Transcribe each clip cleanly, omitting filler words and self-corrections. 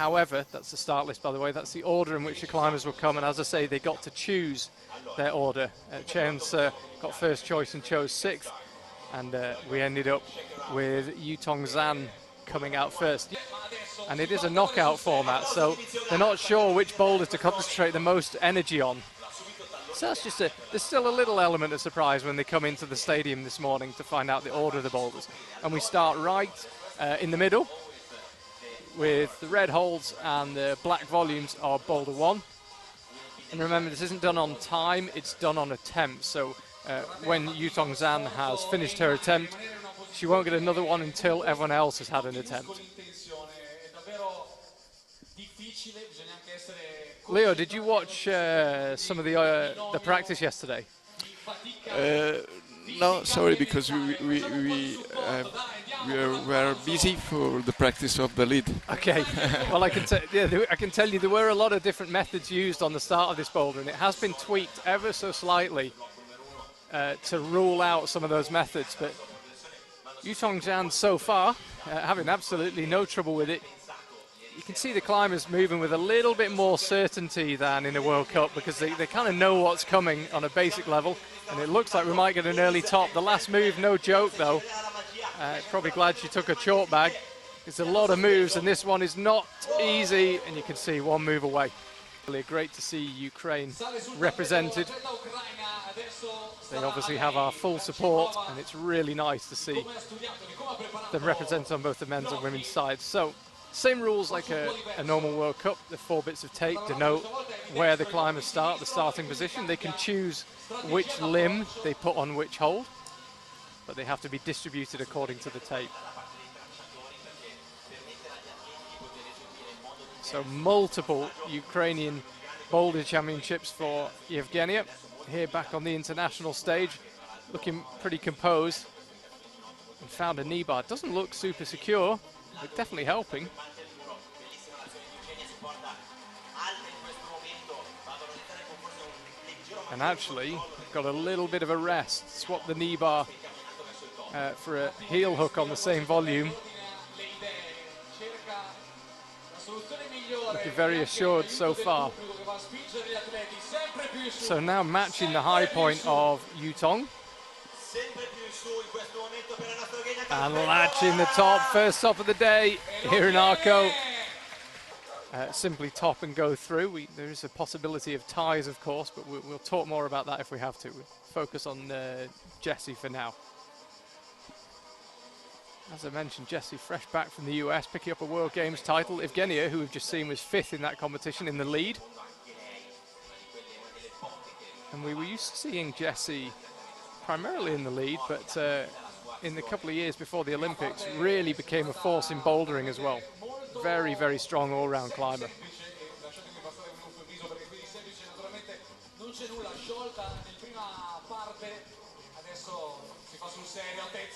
However, that's the start list, by the way. That's the order in which the climbers will come. And as I say, they got to choose their order. Chaehyun's got first choice and chose 6th. And we ended up with Yeutong Zhan coming out first. And it is a knockout format, so they're not sure which boulder to concentrate the most energy on. So that's just there's still a little element of surprise when they come into the stadium this morning to find out the order of the boulders. And we start right in the middle with the red holds and the black volumes of boulder 1. And remember, this isn't done on time, it's done on attempt. So when Yeutong Zhan has finished her attempt, she won't get another one until everyone else has had an attempt. Leo, did you watch some of the practice yesterday? No, sorry, because we were busy for the practice of the lead. Okay, well I can tell you there were a lot of different methods used on the start of this boulder, and it has been tweaked ever so slightly to rule out some of those methods. But Yeutong Zhan so far having absolutely no trouble with it. You can see the climbers moving with a little bit more certainty than in a World Cup, because they kind of know what's coming on a basic level, and it looks like we might get an early top. The last move, no joke though. Probably glad she took a chalk bag. It's a lot of moves, and this one is not easy, and you can see one move away. Really great to see Ukraine represented. They obviously have our full support, and it's really nice to see them represented on both the men's and women's sides. So, same rules like a normal World Cup. The 4 bits of tape denote where the climbers start, the starting position. They can choose which limb they put on which hold, but they have to be distributed according to the tape. So multiple Ukrainian boulder championships for Ievegeniia. Here back on the international stage, looking pretty composed. And found a knee bar. Doesn't look super secure, but definitely helping. And actually got a little bit of a rest. Swapped the knee bar for a heel hook on the same volume. Looking very assured so far. So now matching the high point of Yeutong. And latching the top, first top of the day here in Arco. Simply top and go through. There is a possibility of ties, of course, but we'll talk more about that if we have to. We'll focus on Jessie for now. As I mentioned, Jessie fresh back from the US, picking up a World Games title. Ievegeniia, who we've just seen, was 5th in that competition in the lead. And we were used to seeing Jessie primarily in the lead, but in the couple of years before the Olympics, really became a force in bouldering as well. Very, very strong all-round climber.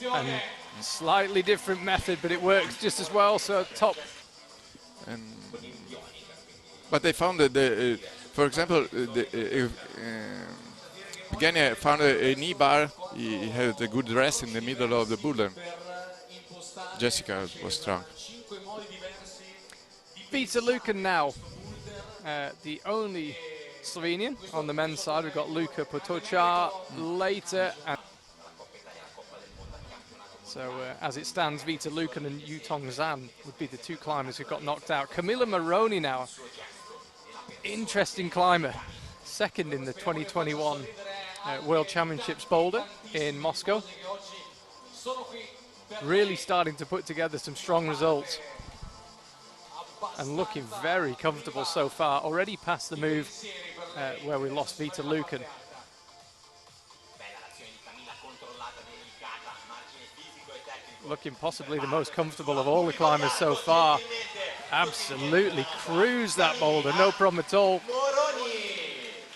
And slightly different method, but it works just as well, so top. But they found that, for example, Ievegeniia found a knee bar. He had a good rest in the middle of the boulder. Jessica was strong. Vita Lukan now, the only Slovenian on the men's side. We've got Luka Potočar later. So as it stands, Vita Lukan and Yeutong Zhan would be the 2 climbers who got knocked out. Camilla Moroni now, interesting climber, 2nd in the 2021 World Championships boulder in Moscow. Really starting to put together some strong results and looking very comfortable so far. Already past the move where we lost Vita Lukan. Looking possibly the most comfortable of all the climbers so far. Absolutely cruised that boulder, no problem at all.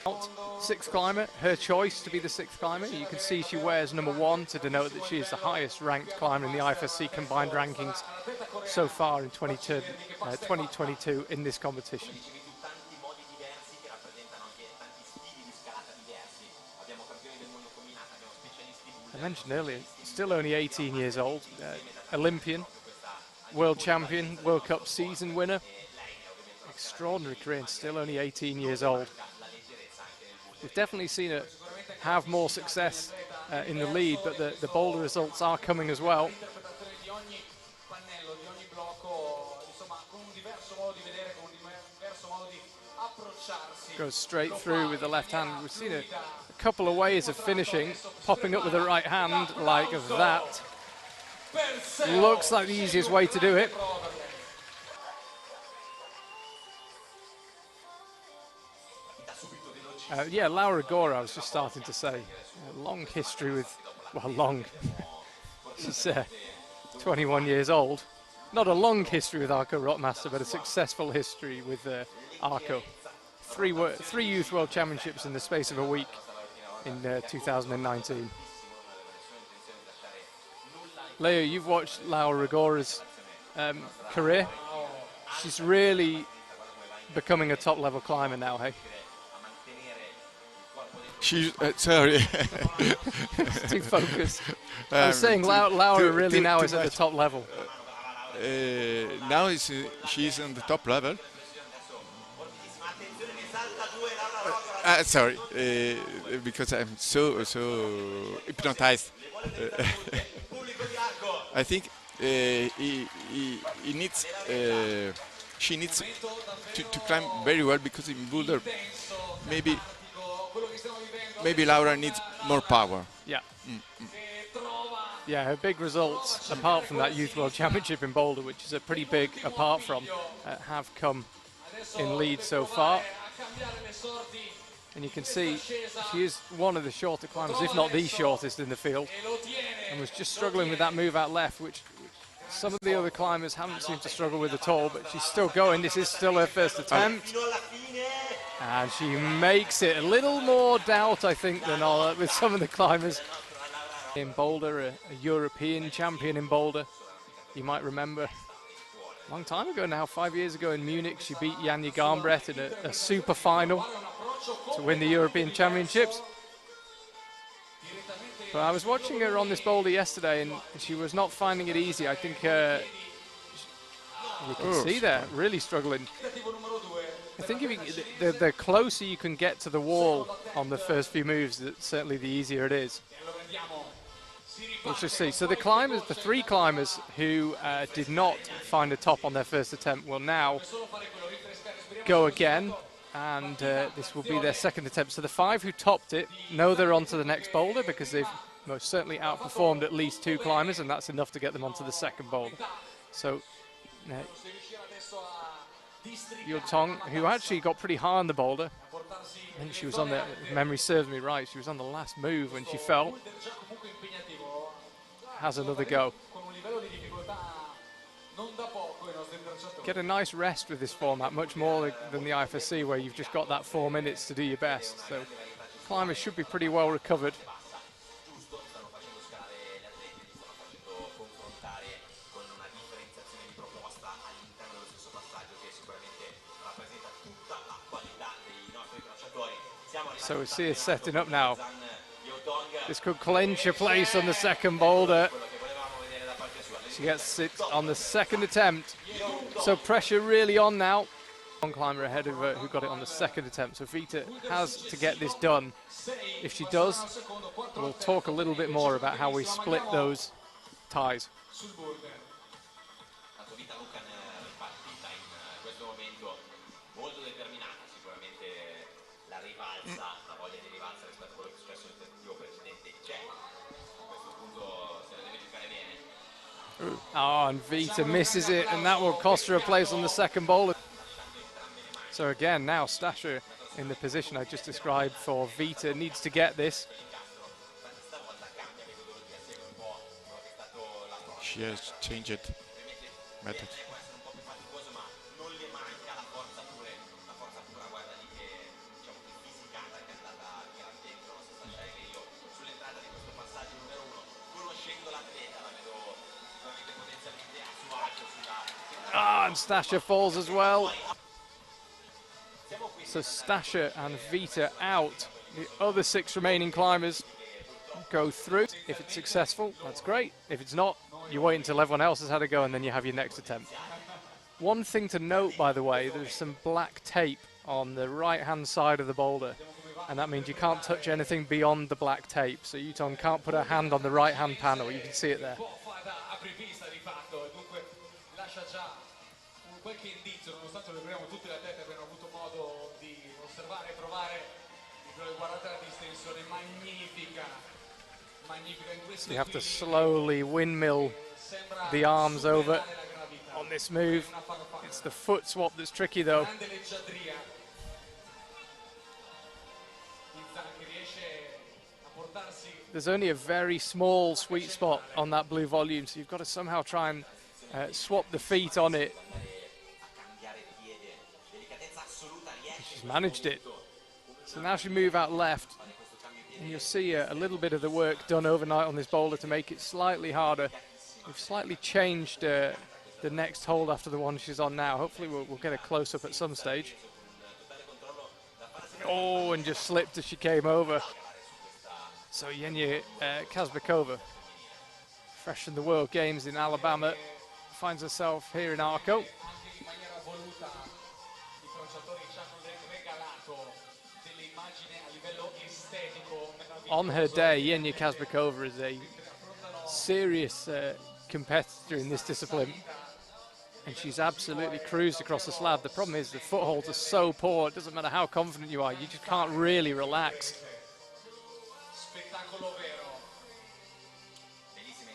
6th climber, her choice to be the 6th climber. You can see she wears number 1 to denote that she is the highest ranked climber in the IFSC combined rankings so far in 2022 in this competition. I mentioned earlier, still only 18 years old, Olympian, world champion, World Cup season winner. extraordinary career and still only 18 years old. We've definitely seen her have more success in the lead, but the Boulder results are coming as well. Goes straight through with the left hand. We've seen a couple of ways of finishing, popping up with the right hand like that. Looks like the easiest way to do it. Yeah, Rogora, I was just starting to say. A long history with, well, long. She's 21 years old. Not a long history with Arco Rockmaster, but a successful history with Arco. Three Youth World Championships in the space of a week in 2019. Leo, you've watched Rogora's career. She's really becoming a top-level climber now, hey? She's sorry. Too focused. I was saying Laura really now is at the top level. Now she's on the top level. Sorry, because I'm so hypnotized. I think he needs. She needs to climb very well, because in Boulder, maybe Laura needs more power. Yeah. Yeah, her big results, apart from that Youth World Championship in Boulder, which is a pretty big apart from, have come in lead so far. And you can see she is one of the shorter climbers, if not the shortest in the field, and was just struggling with that move out left, which some of the other climbers haven't seemed to struggle with at all, but she's still going. This is still her first attempt. And she makes it. A little more doubt, I think, than with some of the climbers. In Boulder, a European champion in Boulder. You might remember a long time ago now, 5 years ago in Munich, she beat Janja Garnbret in a super final to win the European Championships. But I was watching her on this boulder yesterday, and she was not finding it easy. I think you can see there, really struggling. I think if the closer you can get to the wall on the first few moves, certainly the easier it is. Let's just see. So the climbers, the three climbers who did not find a top on their first attempt will now go again, and this will be their second attempt. So the five who topped it know they're on to the next boulder, because they've most certainly outperformed at least two climbers, and that's enough to get them onto the second boulder. So Yeutong, who actually got pretty high on the boulder, I think she was on the, if memory serves me right, she was on the last move when she fell. Has another go. Get a nice rest with this format, much more than the IFSC, where you've just got that 4 minutes to do your best. So climbers should be pretty well recovered. So we see her setting up now. This could clinch a place on the second boulder. She gets it on the second attempt. So pressure really on now. One climber ahead of her who got it on the second attempt. So Vita has to get this done. If she does, we'll talk a little bit more about how we split those ties. Oh, and Vita misses it, and that will cost her a place on the second boulder. So again, now Stasa in the position I just described for Vita, needs to get this. She has changed method. Ah, and Stasa falls as well. So Stasa and Vita out. The other 6 remaining climbers go through. If it's successful, that's great. If it's not, you wait until everyone else has had a go, and then you have your next attempt. One thing to note, by the way, there's some black tape on the right-hand side of the boulder, and that means you can't touch anything beyond the black tape. So Yeutong can't put her hand on the right-hand panel. You can see it there. So you have to slowly windmill the arms over on this move. It's the foot swap that's tricky though. There's only a very small sweet spot on that blue volume, so you've got to somehow try and swap the feet on it. She's managed it. So now she move out left, and you'll see a little bit of the work done overnight on this boulder to make it slightly harder. We've slightly changed the next hold after the one she's on now. Hopefully we'll get a close-up at some stage. Oh, and just slipped as she came over. So Yeutong Kazbekova, fresh in the World Games in Alabama, finds herself here in Arco. On her day, Yeutong Kazbekova is a serious competitor in this discipline, and she's absolutely cruised across the slab. The problem is the footholds are so poor, it doesn't matter how confident you are, you just can't really relax.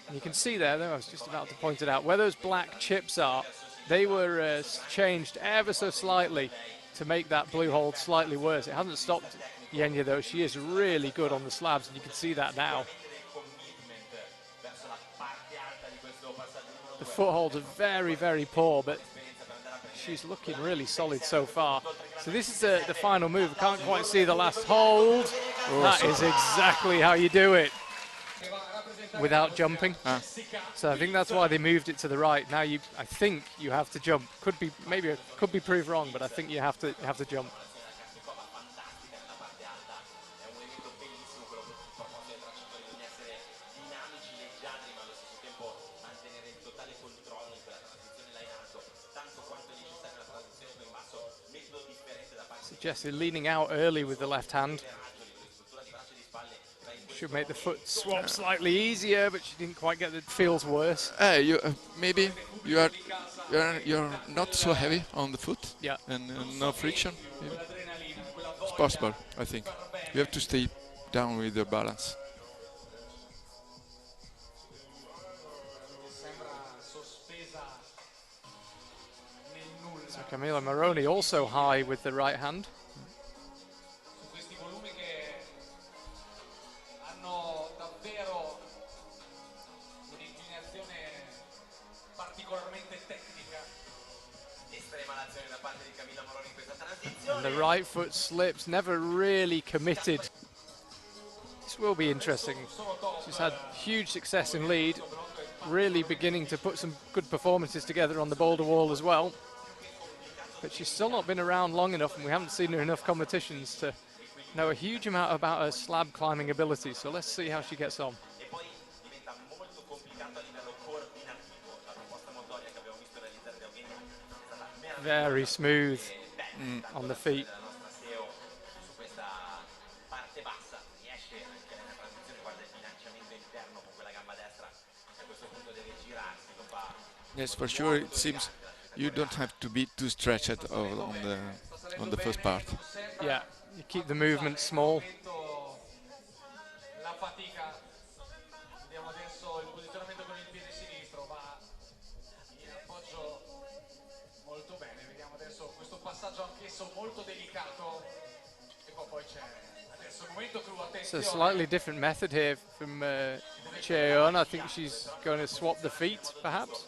And you can see there, though, I was just about to point it out, where those black chips are, they were changed ever so slightly to make that blue hold slightly worse. It hasn't stopped Yeutong, though. She is really good on the slabs, and you can see that now. The footholds are very, very poor, but she's looking really solid so far. So this is the final move. I can't quite see the last hold. That is exactly how you do it. Without jumping. So I think that's why they moved it to the right. Now I think you have to jump. Could be, maybe it could be proved wrong, but I think you have to jump. So Jessie leaning out early with the left hand. Should make the foot swap slightly easier, but she didn't quite get it. Feels worse. Maybe you're not so heavy on the foot. Yeah. And no friction. Maybe. It's possible, I think. You have to stay down with the balance. So Camilla Moroni also high with the right hand. And the right foot slips, never really committed. This will be interesting. She's had huge success in lead, really beginning to put some good performances together on the boulder wall as well. But she's still not been around long enough, and we haven't seen her enough competitions to know a huge amount about her slab climbing ability. So let's see how she gets on. Very smooth on the feet. Yes, for sure. It seems you don't have to be too stretched on the first part. Yeah, you keep the movement small. It's a slightly different method here from Chaehyun. I think she's going to swap the feet, perhaps.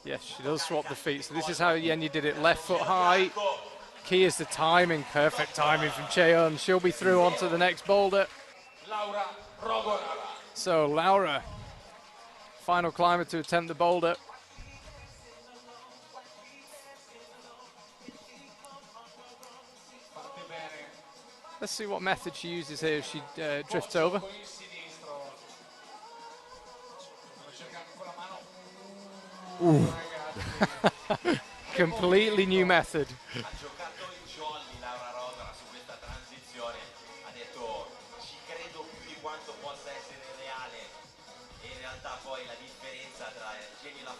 Yes, she does swap the feet. So this is how Yeutong did it. Left foot high. Key is the timing. Perfect timing from Chaehyun. She'll be through onto the next boulder. So Laura, final climber to attempt the boulder. Let's see what method she uses here if she drifts over. Ooh. Completely new method.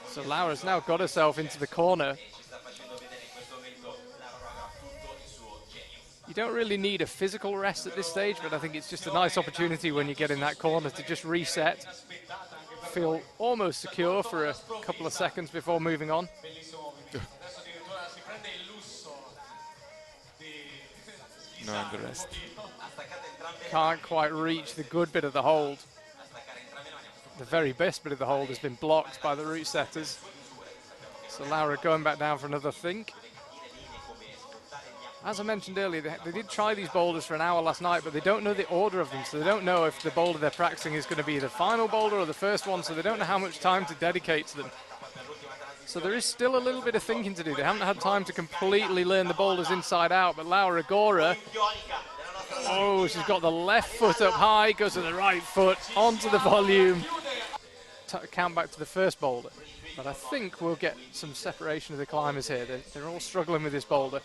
So Laura's now got herself into the corner. You don't really need a physical rest at this stage, but I think it's just a nice opportunity when you get in that corner to just reset, feel almost secure for a couple of seconds before moving on. No, and the rest. Can't quite reach the good bit of the hold. The very best bit of the hold has been blocked by the root setters. So Laura going back down for another think. As I mentioned earlier, they did try these boulders for an hour last night, but they don't know the order of them, so they don't know if the boulder they're practicing is going to be the final boulder or the first one, so they don't know how much time to dedicate to them. So there is still a little bit of thinking to do. They haven't had time to completely learn the boulders inside out, but Laura Rogora, oh, she's got the left foot up high, goes to the right foot, onto the volume. Count back to the first boulder. But I think we'll get some separation of the climbers here. They're all struggling with this boulder.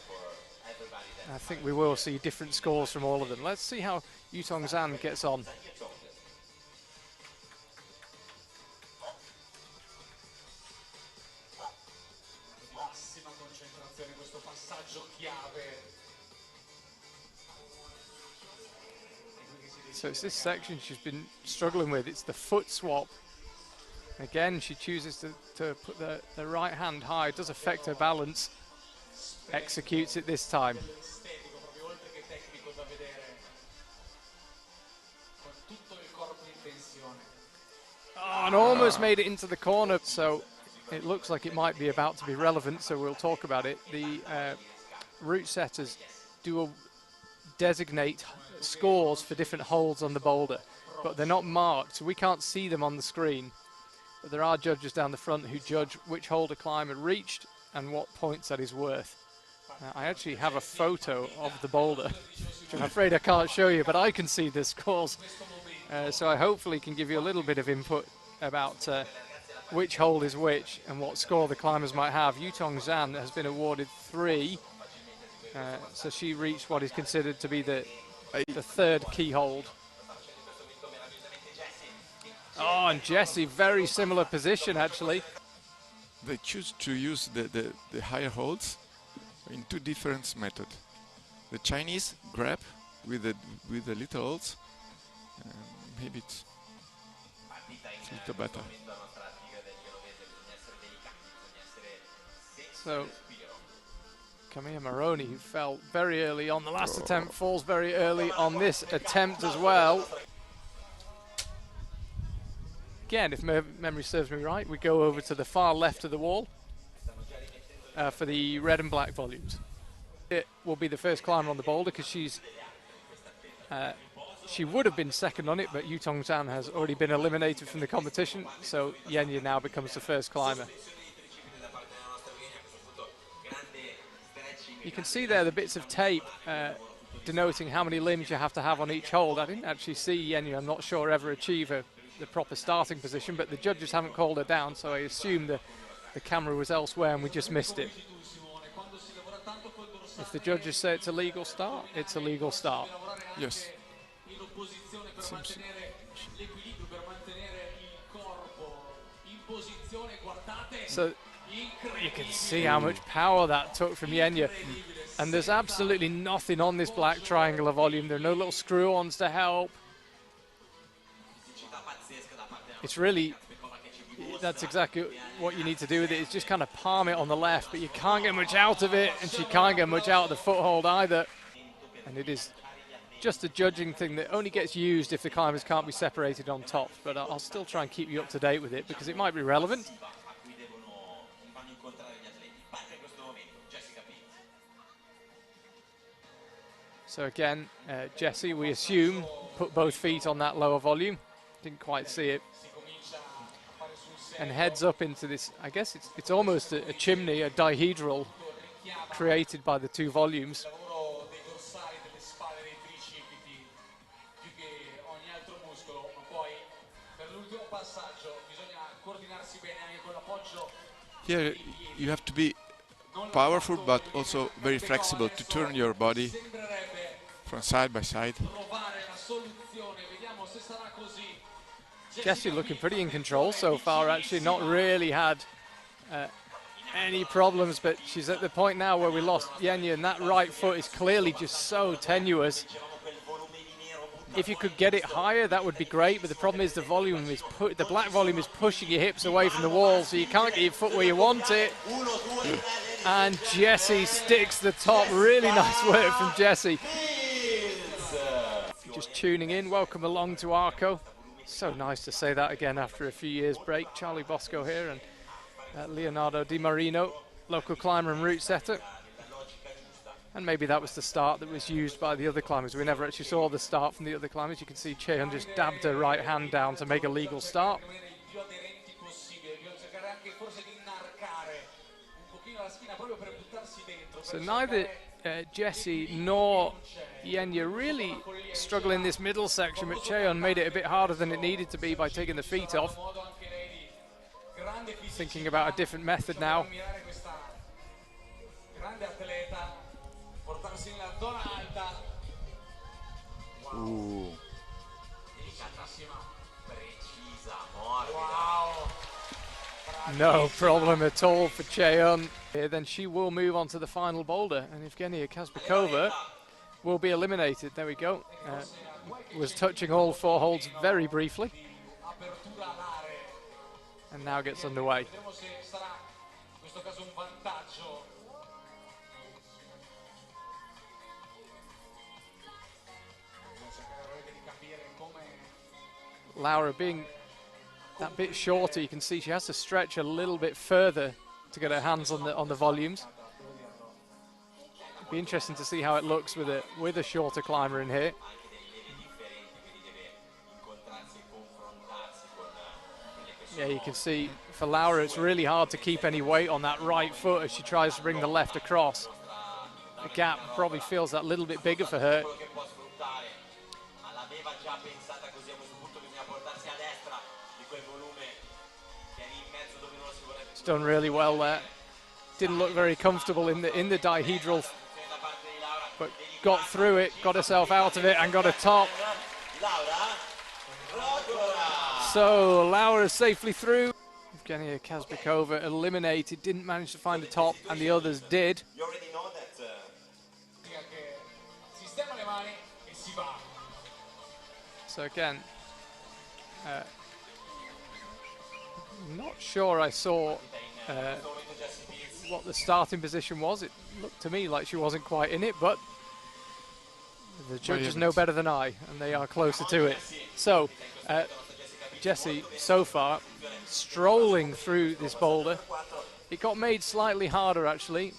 I think we will see different scores from all of them. Let's see how Yeutong Zhan gets on. So it's this section she's been struggling with. It's the foot swap. Again, she chooses to put the right hand high. It does affect her balance. Executes it this time. Oh, and almost made it into the corner. So it looks like it might be about to be relevant, so we'll talk about it. The root setters do designate scores for different holds on the boulder, but they're not marked, so we can't see them on the screen. But there are judges down the front who judge which hold a climber reached and what points that is worth. I actually have a photo of the boulder, which I'm afraid I can't show you, but I can see the scores. So I hopefully can give you a little bit of input about which hold is which and what score the climbers might have. Yeutong Zhan has been awarded 3, so she reached what is considered to be the third key hold. Oh, and Jessie, very similar position actually. They choose to use the higher holds in 2 different methods. The Chinese grab with the little holds. Maybe it's a little better. So Camilla Moroni, who fell very early on the last attempt, falls very early on this attempt as well. Again, if memory serves me right, we go over to the far left of the wall for the red and black volumes. It will be the first climber on the boulder because she would have been second on it, but Yeutong Zhan has already been eliminated from the competition, so Yenyia now becomes the first climber. You can see there the bits of tape denoting how many limbs you have to have on each hold. I didn't actually see Yenyia, I'm not sure, ever achieve the proper starting position, but the judges haven't called her down, so I assume the camera was elsewhere and we just missed it. If the judges say it's a legal start, it's a legal start. Yes. So you can see how much power that took from Yenyia. And there's absolutely nothing on this black triangular volume. There are no little screw-ons to help. It's really, that's exactly what you need to do with it, is just kind of palm it on the left, but you can't get much out of it, and she can't get much out of the foothold either. And it is just a judging thing that only gets used if the climbers can't be separated on top, but I'll still try and keep you up to date with it because it might be relevant. So again, Jessie, we assume, put both feet on that lower volume. Didn't quite see it. And heads up into this, I guess it's almost a chimney, a dihedral created by the 2 volumes. Here you have to be powerful but also very flexible to turn your body from side by side. Jessie looking pretty in control so far, actually not really had any problems, but she's at the point now where we lost Yenyia, and that right foot is clearly just so tenuous. If you could get it higher, that would be great, but the problem is the volume is the black volume is pushing your hips away from the wall, so you can't get your foot where you want it. And Jessie sticks the top. Really nice work from Jessie. Just tuning in, welcome along to Arco. So nice to say that again after a few years break. Charlie Boscoe here and Leonardo Di Marino, local climber and route setter. And maybe that was the start that was used by the other climbers. We never actually saw the start from the other climbers. You can see Chaehyun just dabbed her right hand down to make a legal start. So neither Jessie nor Yenyia really struggle in this middle section, but Chaehyun made it a bit harder than it needed to be by taking the feet off. Thinking about a different method now. Ooh. No problem at all for Chaehyun. Then she will move on to the final boulder, and Ievegeniia Kazbekova will be eliminated. There we go. Was touching all four holds very briefly, and now gets underway. Laura being that bit shorter, you can see she has to stretch a little bit further to get her hands on the volumes. It'd be interesting to see how it looks with a shorter climber in here. Yeah, you can see for Laura it's really hard to keep any weight on that right foot as she tries to bring the left across. The gap probably feels that little bit bigger for her. Done really well there. Didn't look very comfortable in the dihedral, but got through it, got herself out of it, and got a top. So Laura safely through. Ievegeniia Kazbekova eliminated, didn't manage to find the top, and the others did. So again, not sure I saw what the starting position was. It looked to me like she wasn't quite in it, but the judges know better than I, and they are closer to it. So Jessie, so far, strolling through this boulder. It got made slightly harder, actually,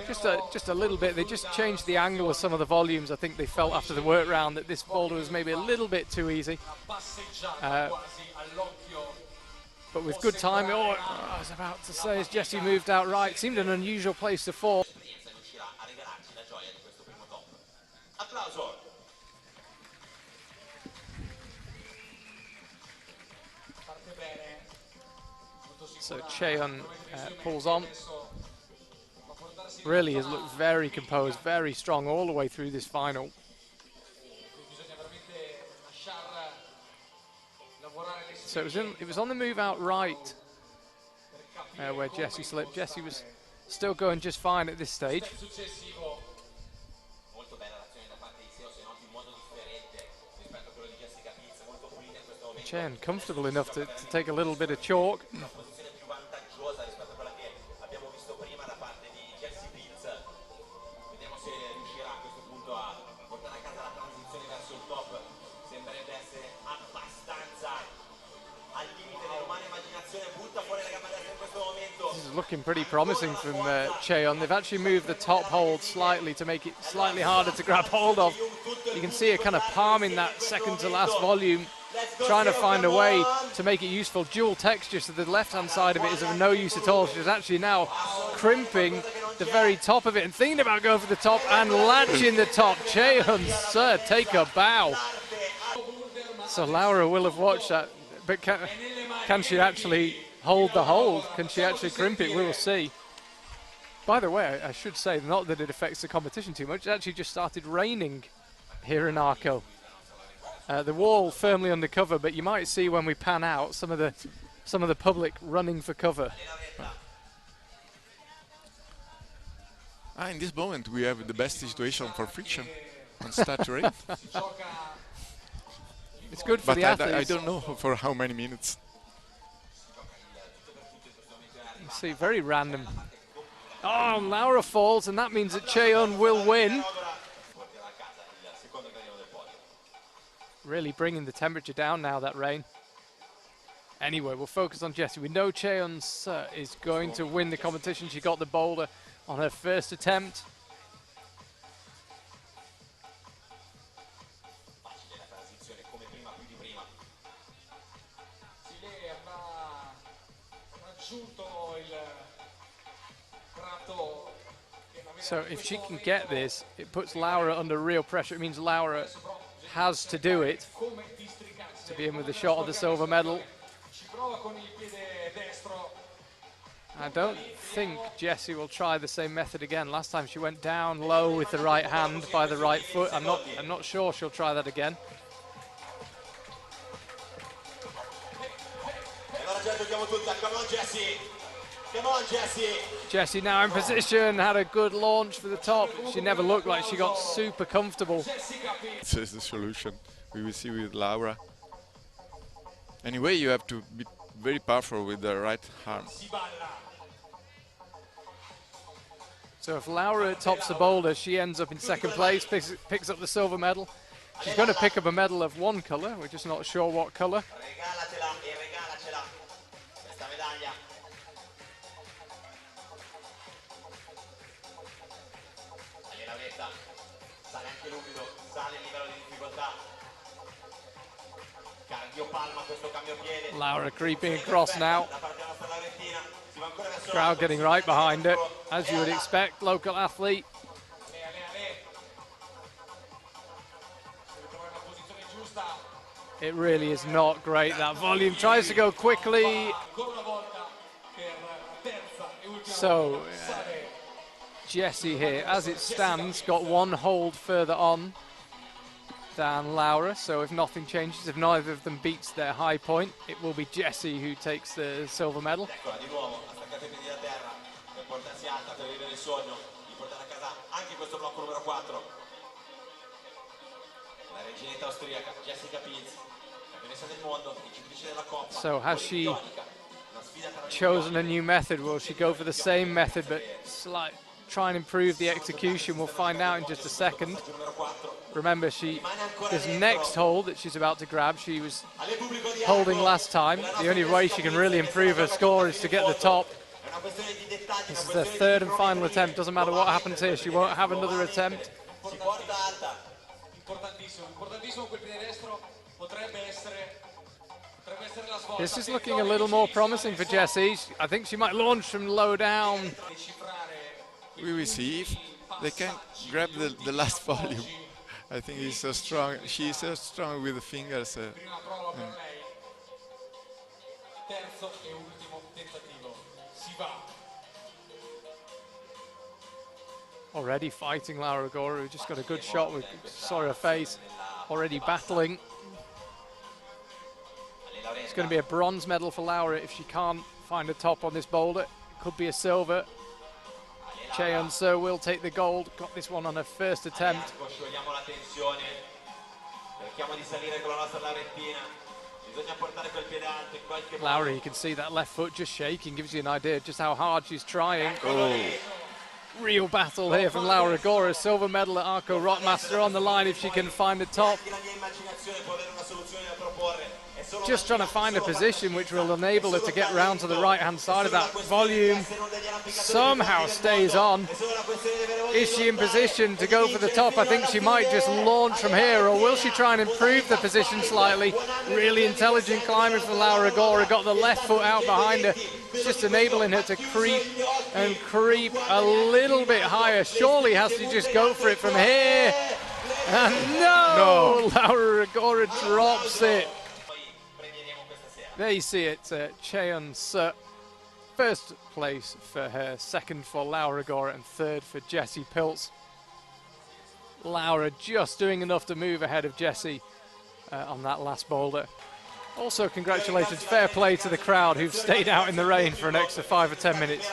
just a little bit. They just changed the angle of some of the volumes. I think they felt after the work round that this boulder was maybe a little bit too easy. But with good time, I was about to say, as Jessie moved out right, seemed an unusual place to fall. So Chaehyun pulls on. Really has looked very composed, very strong all the way through this final. So it was on the move out right where Jessie slipped. Jessie was still going just fine at this stage. Chaehyun comfortable enough to take a little bit of chalk. Looking pretty promising from Chaehyun. They've actually moved the top hold slightly to make it slightly harder to grab hold of. You can see her kind of palming that second to last volume, trying to find a way to make it useful. Dual texture, so the left-hand side of it is of no use at all. She's actually now crimping the very top of it and thinking about going for the top and latching the top. Chaehyun, sir, take a bow. So Laura will have watched that, but can she actually hold the hold. Can she actually crimp it? We will see. By the way, I should say, not that it affects the competition too much, it actually just started raining here in Arco. The wall firmly under cover, but you might see when we pan out some of the public running for cover. In this moment we have the best situation for friction on start rain. It's good for the athletes. I don't know for how many minutes. You see, very random. Oh, Laura falls, and that means that Chaehyun will win. Really bringing the temperature down now, that rain. Anyway, we'll focus on Jessie. We know Chaehyun is going to win the competition. She got the boulder on her first attempt. So if she can get this, it puts Laura under real pressure. It means Laura has to do it to be in with the shot of the silver medal. I don't think Jessie will try the same method again. Last time she went down low with the right hand by the right foot. I'm not sure she'll try that again. Jessie now in position, had a good launch for the top. She never looked like she got super comfortable. This is the solution we will see with Laura. Anyway, you have to be very powerful with the right arm. So if Laura tops the boulder, she ends up in second place, picks up the silver medal. She's going to pick up a medal of one colour, we're just not sure what colour. Laura creeping across now. Crowd getting right behind her, as you would expect, local athlete. It really is not great, that volume. Tries to go quickly. So, Jessie here, as it stands, got one hold further on than Laura, so if nothing changes, if neither of them beats their high point, it will be Jessie who takes the silver medal. So has she chosen a new method? Will she go for the same method but try and improve the execution? We'll find out in just a second. Remember, this next hold that she's about to grab, she was holding last time. The only way she can really improve her score is to get the top. This is the third and final attempt. Doesn't matter what happens here, she won't have another attempt. This is looking a little more promising for Jessie. I think she might launch from low down. We will see if they can grab the last volume. I think he's so strong. She is so strong with the fingers. Already fighting Laura Rogora, who just got a good shot. We saw her face. Already battling. It's going to be a bronze medal for Laura if she can't find a top on this boulder. It could be a silver. Chaehyun will take the gold. Got this one on her first attempt. Laura, you can see that left foot just shaking, gives you an idea of just how hard she's trying. Oh. Real battle here from Laura Rogora. Silver medal at Arco Rockmaster on the line if she can find a top. Just trying to find a position which will enable her to get round to the right-hand side of that volume. Somehow stays on. Is she in position to go for the top? I think she might just launch from here, or will she try and improve the position slightly? Really intelligent climbing from Laura Rogora. Got the left foot out behind her. It's just enabling her to creep and creep a little bit higher. Surely has to just go for it from here. And no! Laura Rogora drops it. There you see it, Chaehyun first place for her, second for Laura Rogora, and third for Jessie Pilz. Laura just doing enough to move ahead of Jessie on that last boulder. Also, congratulations, fair play to the crowd who've stayed out in the rain for an extra 5 or 10 minutes.